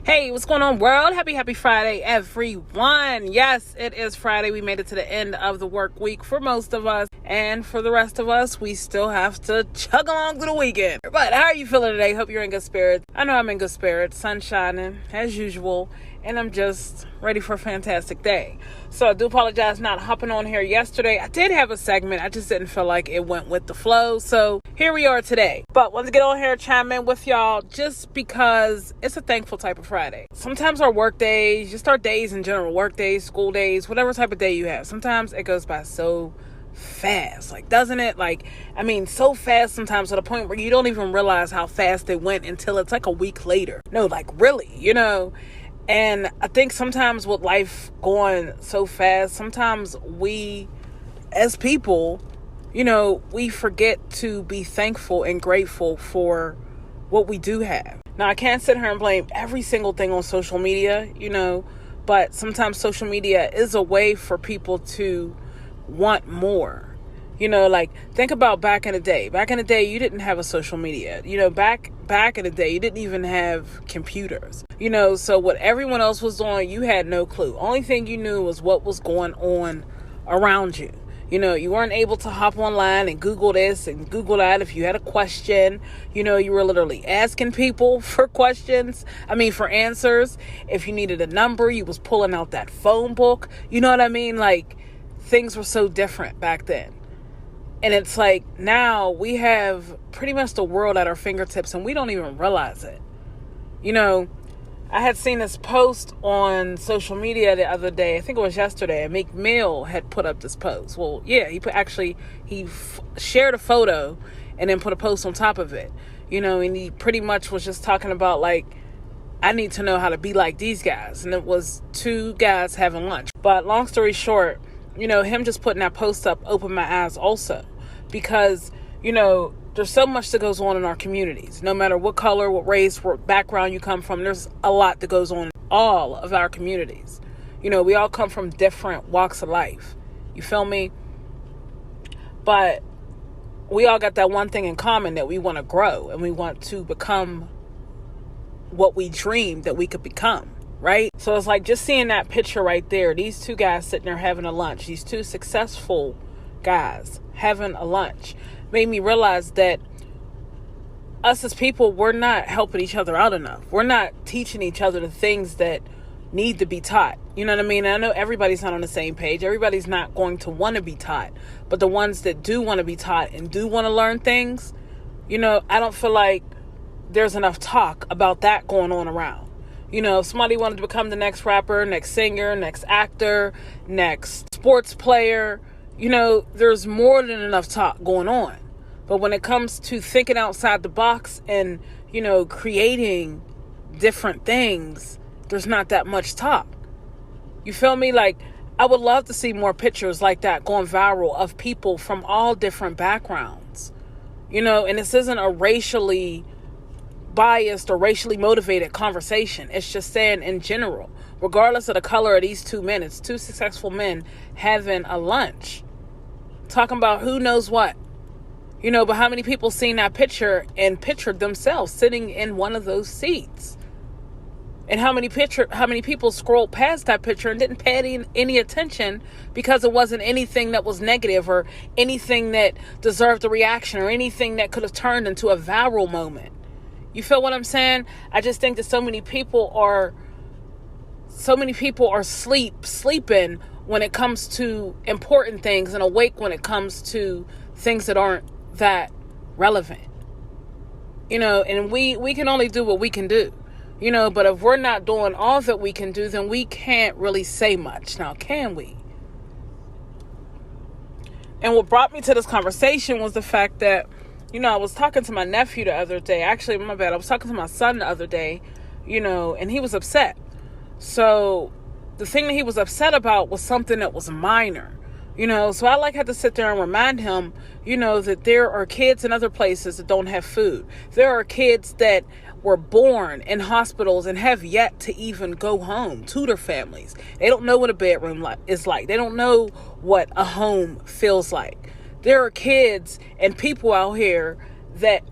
Hey, what's going on, world? Happy Friday, everyone. Yes, it is Friday. We made it to the end of the work week for most of us. And for the rest of us, we still have to chug along to the weekend. But how are you feeling today? Hope you're in good spirits. I know I'm in good spirits. Sun shining, as usual. And I'm just ready for a fantastic day. So I do apologize not hopping on here yesterday. I did have a segment. I just didn't feel like it went with the flow. So here we are today. But want to get on here, chime in with y'all just because it's a thankful type of Friday. Sometimes our work days, just our days in general, work days, school days, whatever type of day you have, sometimes it goes by so fast, doesn't it? So fast sometimes to the point where you don't even realize how fast it went until it's like a week later. No, really, And I think sometimes with life going so fast, sometimes we as people, we forget to be thankful and grateful for what we do have. Now, I can't sit here and blame every single thing on social media, but sometimes social media is a way for people to want more. Think about back in the day. Back in the day, you didn't have a social media. Back in the day, you didn't even have computers. So what everyone else was doing, you had no clue. Only thing you knew was what was going on around you. You weren't able to hop online and Google this and Google that. If you had a question, you were literally asking people for for answers. If you needed a number, you was pulling out that phone book. You know what I mean? Things were so different back then. And it's now we have pretty much the world at our fingertips and we don't even realize it. I had seen this post on social media the other day. I think it was yesterday. Meek Mill had put up this post. Well, yeah, he shared a photo and then put a post on top of it. And he pretty much was just talking about I need to know how to be like these guys. And it was two guys having lunch. But long story short, him just putting that post up opened my eyes also. Because, there's so much that goes on in our communities. No matter what color, what race, what background you come from, there's a lot that goes on in all of our communities. We all come from different walks of life. You feel me? But we all got that one thing in common, that we want to grow and we want to become what we dreamed that we could become. Right? So it's just seeing that picture right there. These two guys sitting there having a lunch. These two successful guys having a lunch made me realize that us as people, we're not helping each other out enough. We're not teaching each other the things that need to be taught. You know what I mean? I know everybody's not on the same page. Everybody's not going to want to be taught. But the ones that do want to be taught and do want to learn things, I don't feel like there's enough talk about that going on around. If somebody wanted to become the next rapper, next singer, next actor, next sports player, there's more than enough talk going on. But when it comes to thinking outside the box and, creating different things, there's not that much talk. You feel me? I would love to see more pictures like that going viral of people from all different backgrounds, and this isn't a racially biased or racially motivated conversation. It's just saying in general, regardless of the color of these two men, it's two successful men having a lunch, talking about who knows what, but how many people seen that picture and pictured themselves sitting in one of those seats? And how many people scrolled past that picture and didn't pay any attention because it wasn't anything that was negative or anything that deserved a reaction or anything that could have turned into a viral moment? You feel what I'm saying? I just think that so many people are sleeping when it comes to important things and awake when it comes to things that aren't that relevant. And we can only do what we can do. But if we're not doing all that we can do, then we can't really say much. Now, can we? And what brought me to this conversation was the fact that I was talking to my nephew the other day. Actually, my bad. I was talking to my son the other day, and he was upset. So the thing that he was upset about was something that was minor, So I had to sit there and remind him, that there are kids in other places that don't have food. There are kids that were born in hospitals and have yet to even go home to their families. They don't know what a bedroom is like. They don't know what a home feels like. There are kids and people out here that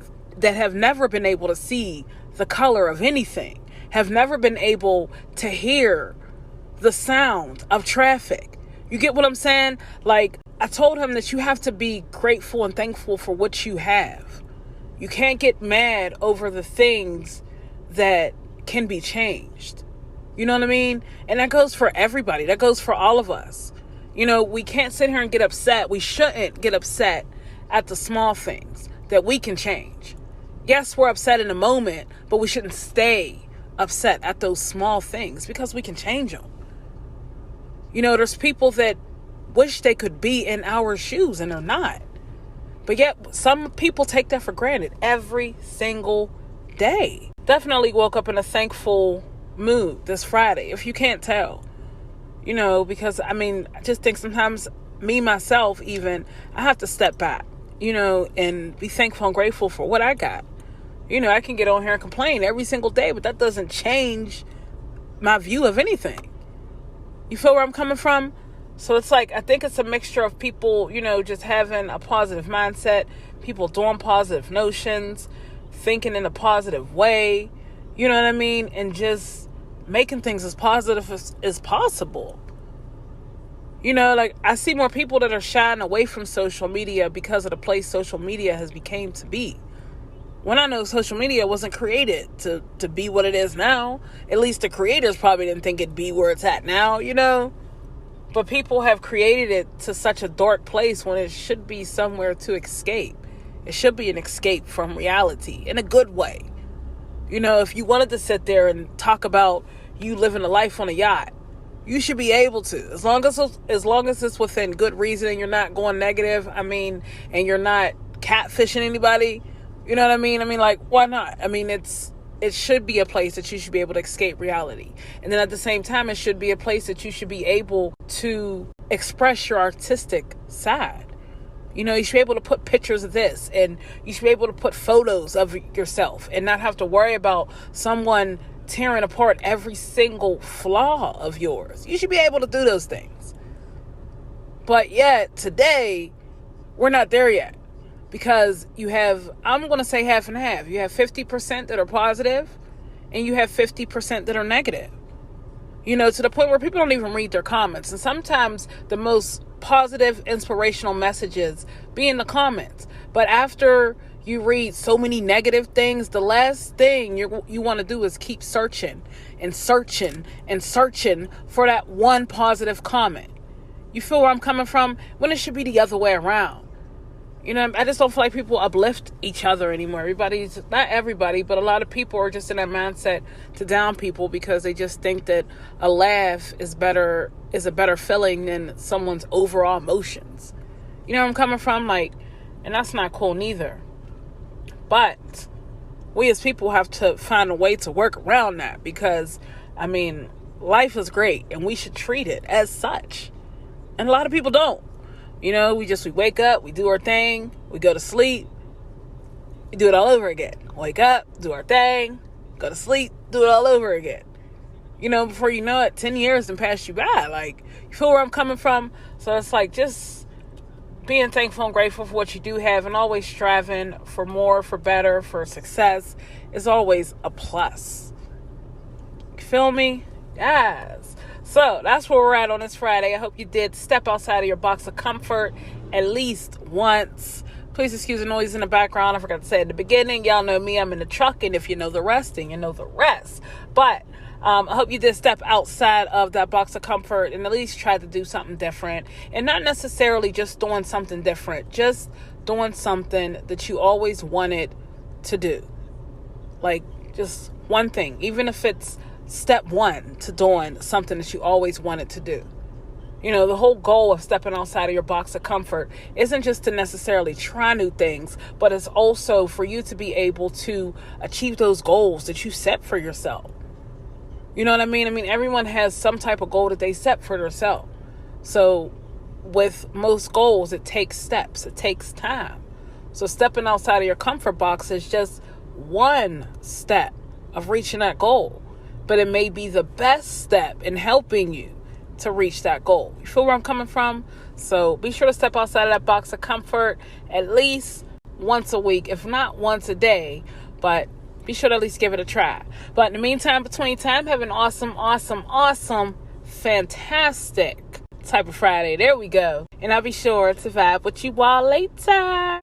have never been able to see the color of anything, have never been able to hear the sound of traffic. You get what I'm saying? Like, I told him that you have to be grateful and thankful for what you have. You can't get mad over the things that can be changed. You know what I mean? And that goes for everybody. That goes for all of us. You know, we can't sit here and get upset. We shouldn't get upset at the small things that we can change. Yes, we're upset in the moment, but we shouldn't stay upset at those small things because we can change them. You know, there's people that wish they could be in our shoes and they're not. But yet, some people take that for granted every single day. Definitely woke up in a thankful mood this Friday, if you can't tell. You know, because, I mean, I just think sometimes me, myself, even, I have to step back, you know, and be thankful and grateful for what I got. You know, I can get on here and complain every single day, but that doesn't change my view of anything. You feel where I'm coming from? So it's like, I think it's a mixture of people, you know, just having a positive mindset, people doing positive notions, thinking in a positive way, you know what I mean? And just making things as positive as possible. You know, like, I see more people that are shying away from social media because of the place social media has become to be. When I know social media wasn't created to be what it is now. At least the creators probably didn't think it'd be where it's at now, you know? But people have created it to such a dark place when it should be somewhere to escape. It should be an escape from reality in a good way. You know, if you wanted to sit there and talk about you living a life on a yacht, you should be able to. As long as it's within good reason and you're not going negative, I mean, and you're not catfishing anybody, you know what I mean? I mean, like, why not? I mean, it should be a place that you should be able to escape reality. And then at the same time, it should be a place that you should be able to express your artistic side. You know, you should be able to put pictures of this, and you should be able to put photos of yourself and not have to worry about someone tearing apart every single flaw of yours. You should be able to do those things. But yet, today, we're not there yet. Because you have, I'm going to say half and half. You have 50% that are positive, and you have 50% that are negative. You know, to the point where people don't even read their comments. And sometimes the most positive, inspirational messages be in the comments. But after you read so many negative things, the last thing you want to do is keep searching and searching and searching for that one positive comment. You feel where I'm coming from? When it should be the other way around. You know, I just don't feel like people uplift each other anymore. Not everybody, but a lot of people are just in that mindset to down people because they just think that a laugh is a better feeling than someone's overall emotions. You know where I'm coming from? Like, and that's not cool neither. But we as people have to find a way to work around that because, I mean, life is great and we should treat it as such. And a lot of people don't. You know, we wake up, we do our thing, we go to sleep, we do it all over again. Wake up, do our thing, go to sleep, do it all over again. You know, before you know it, 10 years and pass you by. Like, you feel where I'm coming from? So it's like just being thankful and grateful for what you do have and always striving for more, for better, for success is always a plus. You feel me? Yes. So that's where we're at on this Friday. I hope you did step outside of your box of comfort at least once. Please excuse the noise in the background. I forgot to say at the beginning. Y'all know me. I'm in the truck. And if you know the rest, then you know the rest. But I hope you did step outside of that box of comfort and at least try to do something different. And not necessarily just doing something different. Just doing something that you always wanted to do. Like just one thing. Even if it's step one to doing something that you always wanted to do. You know, the whole goal of stepping outside of your box of comfort isn't just to necessarily try new things, but it's also for you to be able to achieve those goals that you set for yourself. You know what I mean? I mean, everyone has some type of goal that they set for themselves. So with most goals, it takes steps. It takes time. So stepping outside of your comfort box is just one step of reaching that goal. But it may be the best step in helping you to reach that goal. You feel where I'm coming from? So be sure to step outside of that box of comfort at least once a week, if not once a day. But be sure to at least give it a try. But in the meantime, between time, have an awesome, fantastic type of Friday. There we go. And I'll be sure to vibe with you all later.